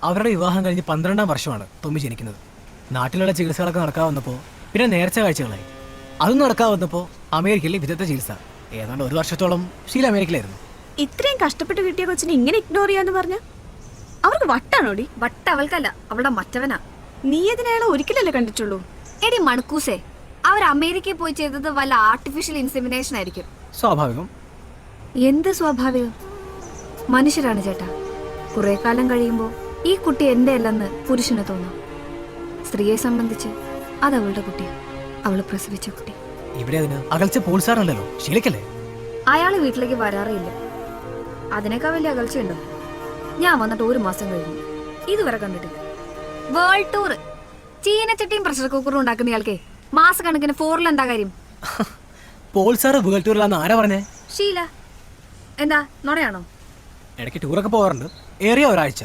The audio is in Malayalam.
അവരുടെ വിവാഹം കഴിഞ്ഞ് 12-ാം വർഷമാണ് ടോമി ജനിക്കുന്നത്. നാട്ടിലുള്ള ചികിത്സകളൊക്കെ നടക്കാൻ വന്നപ്പോൾ പിന്നെ നേർച്ച കാഴ്ചകളായി. അതും നടക്കാൻ വന്നപ്പോൾ അമേരിക്കയിലെ വിദഗ്ധ ചികിത്സ. ഏതാണ്ട് 1 വർഷത്തോളം ഷീല അമേരിക്കയിലായിരുന്നു. ഇത്രയും കഷ്ടപ്പെട്ട് കിട്ടിയ കൊച്ചിനെ ഇങ്ങനെ ഇഗ്നോർ ചെയ്യാന്ന് പറഞ്ഞ അവർക്ക് വട്ടാണോടി? വട്ട അവൾക്കല്ല, അവളുടെ മറ്റവനാ. നീ അതിനയാളെ ഒരിക്കലല്ലേ കണ്ടിട്ടുള്ളൂ? എടി മണക്കൂസേ, അവർ അമേരിക്കയിൽ പോയി ചെയ്തത് വല്ല ആർട്ടിഫിഷ്യൽ ഇൻസെമിനേഷൻ ആയിരിക്കും. സ്വാഭാവികം. എന്ത് സ്വാഭാവികം? മനുഷ്യരാണ് ചേട്ടാ. കുറെ കാലം കഴിയുമ്പോൾ ഈ കുട്ടി എന്റെ അല്ലെന്ന് പുരുഷന് തോന്നാം. സ്ത്രീയെ സംബന്ധിച്ച് അത് അവളുടെ കുട്ടിയാ, അവള് പ്രസവിച്ച കുട്ടി. ഇവിടെ അതിന് അകൽച്ച പോൾസാറല്ലോ, ഷീലക്കല്ലേ? അയാള് വീട്ടിലേക്ക് വരാറില്ല. അതിനേക്കാൾ വലിയ അകൽച്ചയുണ്ടോ? ഞാൻ വന്നിട്ട് 1 മാസം കഴിഞ്ഞു, ഇതുവരെ കണ്ടിട്ടില്ല. വേൾഡ് ടൂർ, ചീനച്ചട്ടിയും പ്രഷർ കുക്കറും ഉണ്ടാക്കുന്ന ഇയാൾക്കേ മാസക്കണക്കിന് ഫോറിൽ എന്താ കാര്യം? പോൾസാറ് വേൾഡ് ടൂറിലാന്ന് ആരാ പറഞ്ഞേ? ഷീല. എന്താ നുണയാണോ? ഇടയ്ക്ക് ടൂറൊക്കെ പോകാറുണ്ട്, ഏറിയ ഒരാഴ്ച.